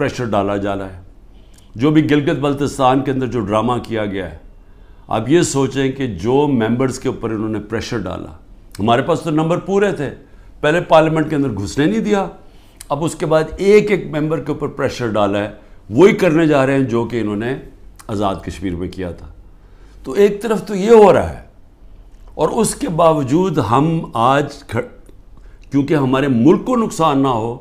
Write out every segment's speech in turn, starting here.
Pressure ڈالا جا رہا ہے. جو بھی گلگت بلتستان کے اندر جو ڈرامہ کیا گیا ہے, آپ یہ سوچیں کہ جو ممبرز کے اوپر انہوں نے پریشر ڈالا, ہمارے پاس تو نمبر پورے تھے, پہلے پارلیمنٹ کے اندر گھسنے نہیں دیا, اب اس کے بعد ایک ایک ممبر کے اوپر پریشر ڈالا ہے, وہی کرنے جا رہے ہیں جو کہ انہوں نے آزاد کشمیر میں کیا تھا. تو ایک طرف تو یہ ہو رہا ہے, اور اس کے باوجود ہم آج کیونکہ ہمارے ملک کو نقصان نہ ہو,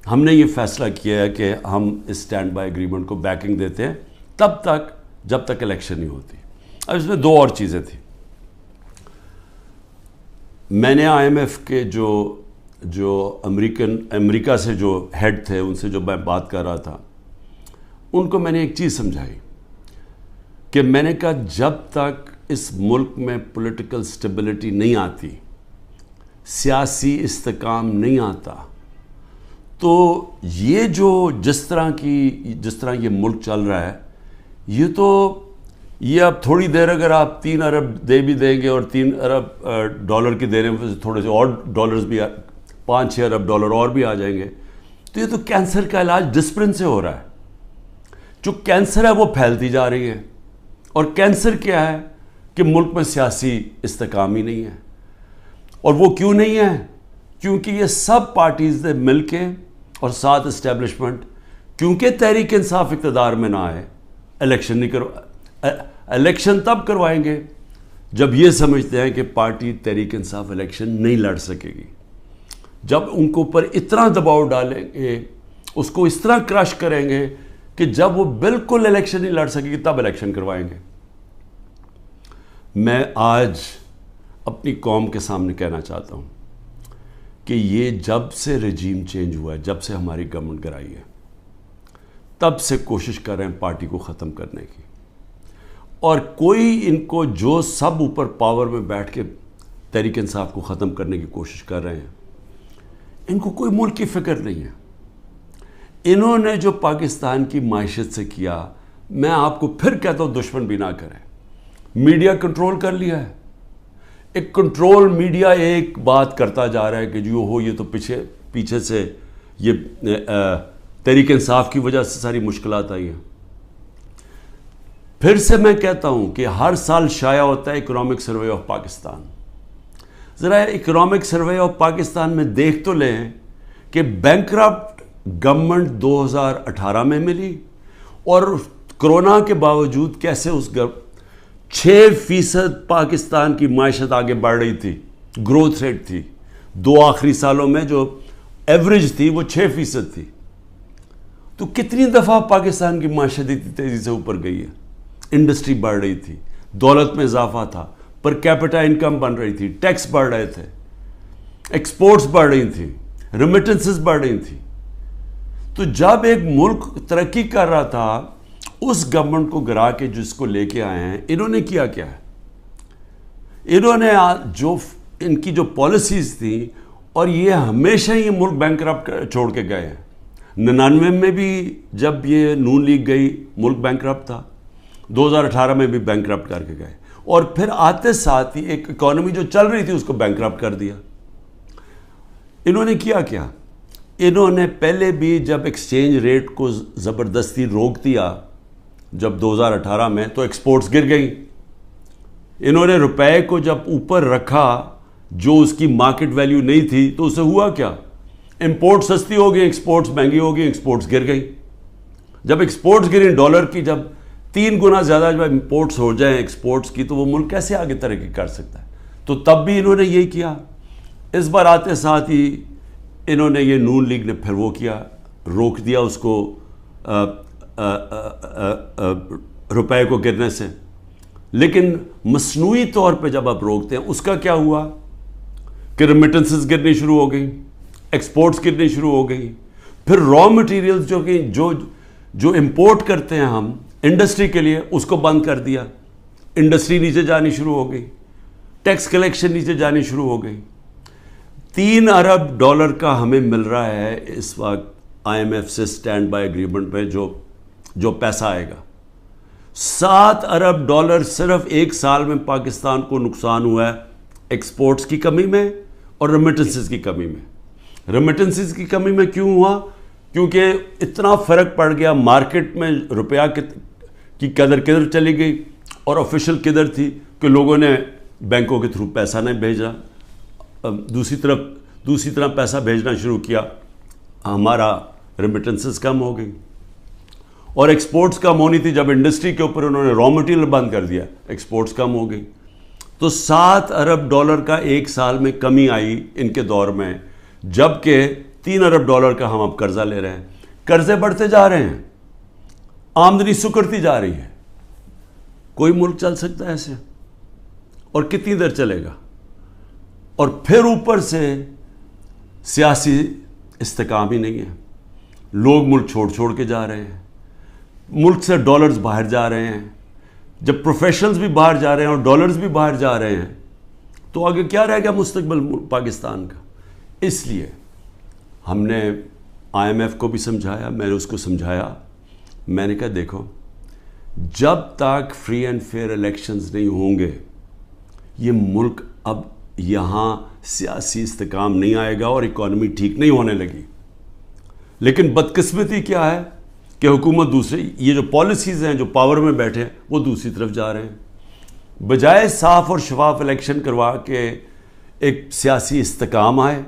ہم نے یہ فیصلہ کیا ہے کہ ہم اس اسٹینڈ بائی ایگریمنٹ کو بیکنگ دیتے ہیں تب تک جب تک الیکشن نہیں ہوتی. اب اس میں دو اور چیزیں تھیں. میں نے آئی ایم ایف کے جو امریکہ سے جو ہیڈ تھے, ان سے جو میں بات کر رہا تھا, ان کو میں نے ایک چیز سمجھائی کہ میں نے کہا جب تک اس ملک میں پولیٹیکل سٹیبلٹی نہیں آتی, سیاسی استحکام نہیں آتا, تو یہ جس طرح یہ ملک چل رہا ہے, یہ اب تھوڑی دیر اگر آپ 3 ارب دے بھی دیں گے اور 3 ارب ڈالر کی دے رہے ہیں, تھوڑے سے اور ڈالرز بھی 5-6 ارب ڈالر اور بھی آ جائیں گے, تو یہ تو کینسر کا علاج ڈسپلن سے ہو رہا ہے. جو کینسر ہے وہ پھیلتی جا رہی ہے, اور کینسر کیا ہے کہ ملک میں سیاسی استحکام ہی نہیں ہے. اور وہ کیوں نہیں ہے؟ کیونکہ یہ سب پارٹیز نے مل کے اور ساتھ اسٹیبلشمنٹ, کیونکہ تحریک انصاف اقتدار میں نہ آئے, الیکشن تب کروائیں گے جب یہ سمجھتے ہیں کہ پارٹی تحریک انصاف الیکشن نہیں لڑ سکے گی. جب ان کو اوپر اتنا دباؤ ڈالیں گے, اس کو اس طرح کرش کریں گے کہ جب وہ بالکل الیکشن نہیں لڑ سکے گی تب الیکشن کروائیں گے. میں آج اپنی قوم کے سامنے کہنا چاہتا ہوں کہ یہ جب سے رجیم چینج ہوا ہے, جب سے ہماری گورنمنٹ گرائی ہے, تب سے کوشش کر رہے ہیں پارٹی کو ختم کرنے کی. اور کوئی ان کو جو سب اوپر پاور میں بیٹھ کے تحریک انصاف کو ختم کرنے کی کوشش کر رہے ہیں, ان کو کوئی ملک کی فکر نہیں ہے. انہوں نے جو پاکستان کی معیشت سے کیا, میں آپ کو پھر کہتا ہوں دشمن بھی نہ کریں. میڈیا کنٹرول کر لیا ہے, ایک کنٹرول میڈیا ایک بات کرتا جا رہا ہے کہ جو ہو یہ تو پیچھے سے یہ تحریک انصاف کی وجہ سے ساری مشکلات آئی ہیں. پھر سے میں کہتا ہوں کہ ہر سال شائع ہوتا ہے اکنامک سروے آف پاکستان. ذرا اکنامک سروے آف پاکستان میں دیکھ تو لیں کہ بینکرپٹ گورنمنٹ 2018 میں ملی, اور کرونا کے باوجود کیسے اس 6% پاکستان کی معیشت آگے بڑھ رہی تھی, گروتھ ریٹ تھی. 2 آخری سالوں میں جو ایوریج تھی وہ 6% تھی. تو کتنی دفعہ پاکستان کی معیشت اتنی تیزی سے اوپر گئی ہے. انڈسٹری بڑھ رہی تھی, دولت میں اضافہ تھا, پر کیپٹا انکم بن رہی تھی, ٹیکس بڑھ رہے تھے, ایکسپورٹس بڑھ رہی تھیں, ریمیٹنسز بڑھ رہی تھیں. تو جب ایک ملک ترقی کر رہا تھا, اس گورنمنٹ کو گرا کے جس کو لے کے آئے ہیں, انہوں نے کیا ہے, انہوں نے ان کی جو پالیسیز تھیں, اور یہ ہمیشہ یہ ملک بینکرپٹ چھوڑ کے گئے ہیں. 99 میں بھی جب یہ نون لیگ گئی ملک بینکرپٹ تھا, 2018 میں بھی بینکرپٹ کر کے گئے, اور پھر آتے ساتھ ہی ایک اکانومی جو چل رہی تھی اس کو بینکرپٹ کر دیا. انہوں نے کیا انہوں نے پہلے بھی جب ایکسچینج ریٹ کو زبردستی روک دیا جب 2018 میں, تو ایکسپورٹس گر گئیں. انہوں نے روپے کو جب اوپر رکھا جو اس کی مارکیٹ ویلیو نہیں تھی, تو اسے ہوا کیا, امپورٹ سستی ہو گئی, ایکسپورٹس مہنگی ہو گئی, ایکسپورٹس گر گئی. جب ایکسپورٹس گریں ڈالر کی جب 3 گنا زیادہ جب امپورٹس ہو جائیں ایکسپورٹس کی, تو وہ ملک کیسے آگے ترقی کر سکتا ہے. تو تب بھی انہوں نے یہی کیا. اس بار آتے ساتھ ہی انہوں نے یہ نون لیگ نے پھر وہ کیا, روک دیا اس کو روپے کو گرنے سے. لیکن مصنوعی طور پہ جب آپ روکتے ہیں, اس کا کیا ہوا کہ ریمیٹنسز گرنی شروع ہو گئی, ایکسپورٹس گرنی شروع ہو گئی. پھر را مٹیریلز جو امپورٹ کرتے ہیں ہم انڈسٹری کے لیے, اس کو بند کر دیا. انڈسٹری نیچے جانی شروع ہو گئی, ٹیکس کلیکشن نیچے جانی شروع ہو گئی. 3 ارب ڈالر کا ہمیں مل رہا ہے اس وقت آئی ایم ایف سے اسٹینڈ بائی ایگریمنٹ پہ جو پیسہ آئے گا. 7 ارب ڈالر صرف 1 سال میں پاکستان کو نقصان ہوا ہے ایکسپورٹس کی کمی میں اور ریمیٹنسز کی کمی میں. ریمیٹنسز کی کمی میں کیوں ہوا؟ کیونکہ اتنا فرق پڑ گیا مارکیٹ میں، روپیہ کی قدر کدھر چلی گئی اور آفیشیل کدھر تھی کہ لوگوں نے بینکوں کے تھرو پیسہ نہیں بھیجا، دوسری طرح پیسہ بھیجنا شروع کیا، ہمارا ریمیٹنسز کم ہو گئی اور ایکسپورٹس کم ہونی تھی۔ جب انڈسٹری کے اوپر انہوں نے را مٹیریل بند کر دیا، ایکسپورٹس کم ہو گئی، تو $7 ارب کا ایک سال میں کمی آئی ان کے دور میں، جبکہ $3 ارب کا ہم اب قرضہ لے رہے ہیں۔ قرضے بڑھتے جا رہے ہیں، آمدنی سکڑتی جا رہی ہے۔ کوئی ملک چل سکتا ہے ایسے؟ اور کتنی دیر چلے گا؟ اور پھر اوپر سے سیاسی استحکام ہی نہیں ہے، لوگ ملک چھوڑ کے جا رہے ہیں، ملک سے ڈالرز باہر جا رہے ہیں۔ جب پروفیشنلز بھی باہر جا رہے ہیں اور ڈالرز بھی باہر جا رہے ہیں تو آگے کیا رہ گیا مستقبل پاکستان کا؟ اس لیے ہم نے IMF کو بھی سمجھایا، میں نے اس کو سمجھایا، میں نے کہا دیکھو جب تک فری اینڈ فیئر الیکشنز نہیں ہوں گے یہ ملک اب یہاں سیاسی استحکام نہیں آئے گا اور اکانومی ٹھیک نہیں ہونے لگی۔ لیکن بدقسمتی کیا ہے کہ حکومت دوسری، یہ جو پالیسیز ہیں جو پاور میں بیٹھے ہیں وہ دوسری طرف جا رہے ہیں۔ بجائے صاف اور شفاف الیکشن کروا کے ایک سیاسی استحکام آئے،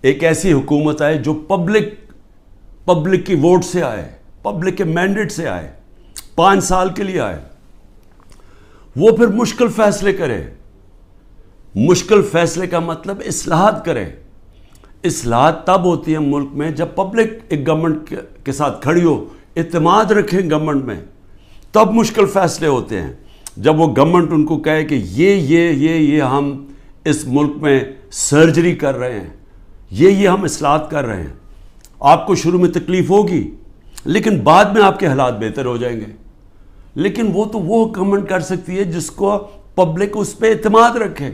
ایک ایسی حکومت آئے جو پبلک کی ووٹ سے آئے، پبلک کے مینڈیٹ سے آئے، 5 سال کے لیے آئے، وہ پھر مشکل فیصلے کرے۔ مشکل فیصلے کا مطلب اصلاحات کرے۔ اصلاحات تب ہوتی ہیں ملک میں جب پبلک ایک گورنمنٹ کے ساتھ کھڑی ہو، اعتماد رکھیں گورنمنٹ میں، تب مشکل فیصلے ہوتے ہیں۔ جب وہ گورنمنٹ ان کو کہے کہ یہ ہم اس ملک میں سرجری کر رہے ہیں، یہ ہم اصلاحات کر رہے ہیں، آپ کو شروع میں تکلیف ہوگی لیکن بعد میں آپ کے حالات بہتر ہو جائیں گے۔ لیکن وہ گورنمنٹ کر سکتی ہے جس کو پبلک اس پہ اعتماد رکھے۔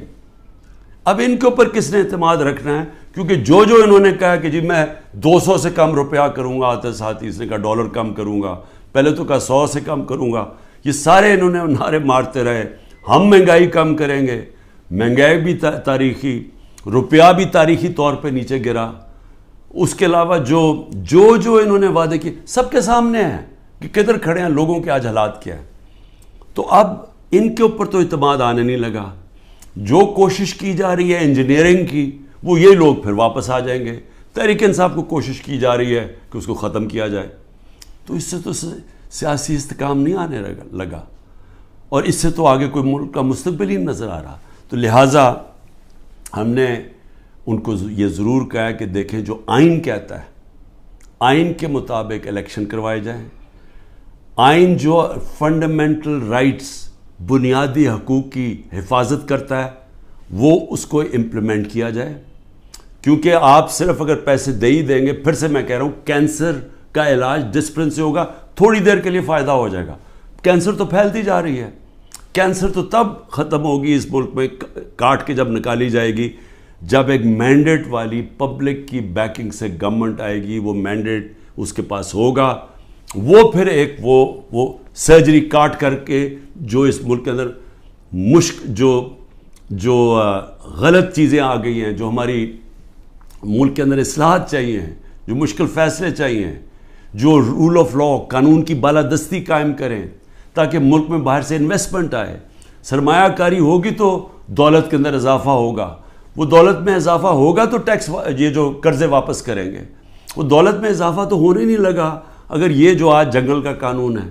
اب ان کے اوپر کس نے اعتماد رکھنا ہے؟ کیونکہ جو انہوں نے کہا کہ جی میں 200 سے کم روپیہ کروں گا، آتے ساتھی اس نے کہا $1 کم کروں گا، پہلے تو کہا 100 سے کم کروں گا، یہ سارے انہوں نے نعرے مارتے رہے، ہم مہنگائی کم کریں گے۔ مہنگائی بھی تاریخی، روپیہ بھی تاریخی طور پہ نیچے گرا۔ اس کے علاوہ جو انہوں نے وعدے کیے سب کے سامنے ہیں کہ کدھر کھڑے ہیں، لوگوں کے آج حالات کیا ہے۔ تو اب ان کے اوپر تو اعتماد آنے نہیں لگا۔ جو کوشش کی جا رہی ہے انجینئرنگ کی، وہ یہ لوگ پھر واپس آ جائیں گے۔ تحریک انصاف کو کوشش کی جا رہی ہے کہ اس کو ختم کیا جائے، تو اس سے تو سیاسی استحکام نہیں آنے لگا اور اس سے تو آگے کوئی ملک کا مستقبل ہی نظر آ رہا۔ تو لہٰذا ہم نے ان کو یہ ضرور کہا کہ دیکھیں جو آئین کہتا ہے، آئین کے مطابق الیکشن کروائے جائیں۔ آئین جو فنڈامنٹل رائٹس، بنیادی حقوق کی حفاظت کرتا ہے، وہ اس کو امپلیمنٹ کیا جائے۔ کیونکہ آپ صرف اگر پیسے دے ہی دیں گے، پھر سے میں کہہ رہا ہوں کینسر کا علاج ڈسپلن سے ہوگا، تھوڑی دیر کے لیے فائدہ ہو جائے گا۔ کینسر تو پھیلتی جا رہی ہے، کینسر تو تب ختم ہوگی اس ملک میں کاٹ کے جب نکالی جائے گی، جب ایک مینڈیٹ والی پبلک کی بیکنگ سے گورنمنٹ آئے گی، وہ مینڈیٹ اس کے پاس ہوگا، وہ پھر ایک وہ سرجری کاٹ کر کے جو اس ملک کے اندر جو غلط چیزیں آ گئی ہیں، جو ہماری ملک کے اندر اصلاحات چاہیے ہیں، جو مشکل فیصلے چاہیے ہیں، جو رول آف لا، قانون کی بالادستی قائم کریں تاکہ ملک میں باہر سے انویسٹمنٹ آئے، سرمایہ کاری ہوگی تو دولت کے اندر اضافہ ہوگا، وہ دولت میں اضافہ ہوگا تو ٹیکس، یہ جو قرضے واپس کریں گے، وہ دولت میں اضافہ تو ہونے نہیں لگا اگر یہ جو آج جنگل کا قانون ہے،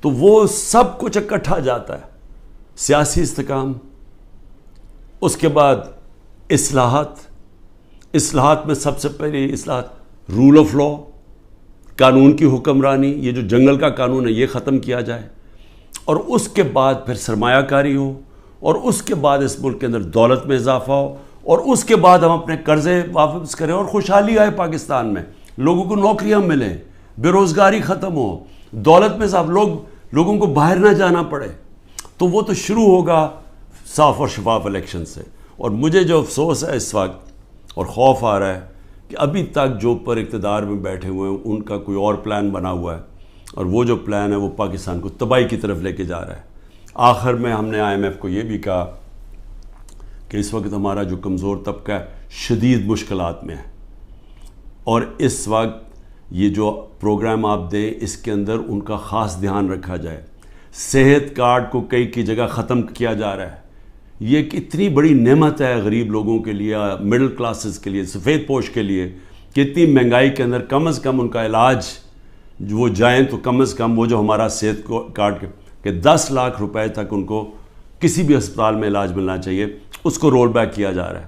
تو وہ سب کچھ اکٹھا جاتا ہے۔ سیاسی استحکام، اس کے بعد اصلاحات میں سب سے پہلی اصلاحات رول آف لا، قانون کی حکمرانی، یہ جو جنگل کا قانون ہے یہ ختم کیا جائے، اور اس کے بعد پھر سرمایہ کاری ہو، اور اس کے بعد اس ملک کے اندر دولت میں اضافہ ہو، اور اس کے بعد ہم اپنے قرضے واپس کریں اور خوشحالی آئے پاکستان میں، لوگوں کو نوکریاں ملیں، بے روزگاری ختم ہو، دولت میں اضافہ، لوگوں کو باہر نہ جانا پڑے، تو وہ تو شروع ہوگا صاف اور شفاف الیکشن سے۔ اور مجھے جو افسوس ہے اس وقت اور خوف آ رہا ہے کہ ابھی تک جو پر اقتدار میں بیٹھے ہوئے ہیں ان کا کوئی اور پلان بنا ہوا ہے، اور وہ جو پلان ہے وہ پاکستان کو تباہی کی طرف لے کے جا رہا ہے۔ آخر میں ہم نے IMF کو یہ بھی کہا کہ اس وقت ہمارا جو کمزور طبقہ ہے شدید مشکلات میں ہے، اور اس وقت یہ جو پروگرام آپ دیں اس کے اندر ان کا خاص دھیان رکھا جائے. صحت کارڈ کو کئی کی جگہ ختم کیا جا رہا ہے. یہ ایک اتنی بڑی نعمت ہے غریب لوگوں کے لیے, مڈل کلاسز کے لیے, سفید پوش کے لیے, کہ اتنی مہنگائی کے اندر کم از کم ان کا علاج وہ جائیں تو کم از کم وہ جو ہمارا صحت کارڈ کہ 10 لاکھ روپے تک ان کو کسی بھی ہسپتال میں علاج ملنا چاہیے, اس کو رول بیک کیا جا رہا ہے.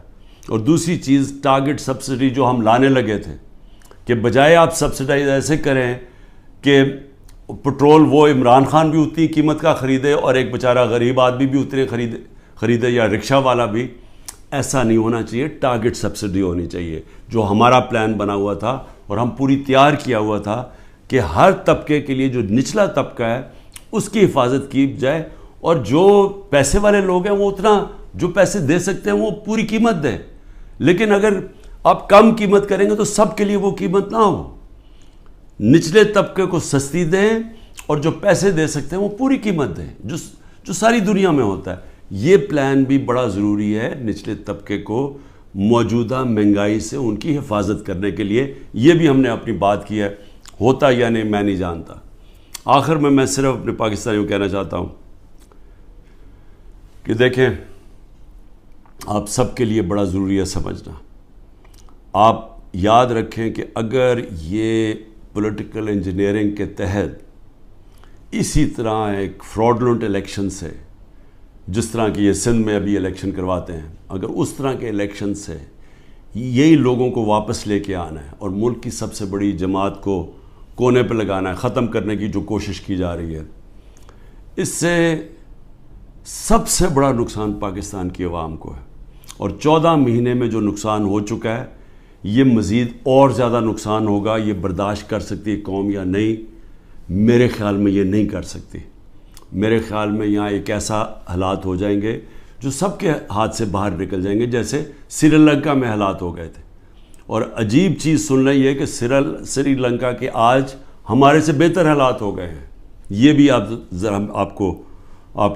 اور دوسری چیز ٹارگٹ سبسڈی جو ہم لانے لگے تھے کہ بجائے آپ سبسڈائز ایسے کریں کہ پٹرول وہ عمران خان بھی اتنی قیمت کا خریدے اور ایک بیچارہ غریب آدمی بھی اتنے خریدے یا رکشہ والا بھی, ایسا نہیں ہونا چاہیے. ٹارگٹ سبسڈی ہونی چاہیے جو ہمارا پلان بنا ہوا تھا اور ہم پوری تیار کیا ہوا تھا کہ ہر طبقے کے لیے جو نچلا طبقہ ہے اس کی حفاظت کی جائے, اور جو پیسے والے لوگ ہیں وہ اتنا جو پیسے دے سکتے ہیں وہ پوری قیمت دیں. لیکن اگر آپ کم قیمت کریں گے تو سب کے لیے وہ قیمت نہ ہو. نچلے طبقے کو سستی دیں اور جو پیسے دے سکتے ہیں وہ پوری قیمت دیں, جو ساری دنیا میں ہوتا ہے. یہ پلان بھی بڑا ضروری ہے نچلے طبقے کو موجودہ مہنگائی سے ان کی حفاظت کرنے کے لیے. یہ بھی ہم نے اپنی بات کی ہے. ہوتا یا نہیں میں نہیں جانتا. آخر میں صرف اپنے پاکستانیوں کو کہنا چاہتا ہوں کہ دیکھیں, آپ سب کے لیے بڑا ضروری ہے سمجھنا. آپ یاد رکھیں کہ اگر یہ پولیٹیکل انجینئرنگ کے تحت اسی طرح ایک فراڈلنٹ الیکشن سے, جس طرح کی یہ سندھ میں ابھی الیکشن کرواتے ہیں, اگر اس طرح کے الیکشن سے یہی لوگوں کو واپس لے کے آنا ہے اور ملک کی سب سے بڑی جماعت کو کونے پہ لگانا ہے, ختم کرنے کی جو کوشش کی جا رہی ہے, اس سے سب سے بڑا نقصان پاکستان کی عوام کو ہے. اور 14 مہینے میں جو نقصان ہو چکا ہے یہ مزید اور زیادہ نقصان ہوگا. یہ برداشت کر سکتی ہے قوم یا نہیں؟ میرے خیال میں یہ نہیں کر سکتی. میرے خیال میں یہاں ایک ایسا حالات ہو جائیں گے جو سب کے ہاتھ سے باہر نکل جائیں گے, جیسے سری لنکا میں حالات ہو گئے تھے. اور عجیب چیز سن رہی ہے کہ سری لنکا کے آج ہمارے سے بہتر حالات ہو گئے ہیں. یہ بھی آپ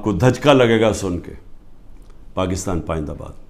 کو دھچکا لگے گا سن کے. پاکستان پائندہ باد.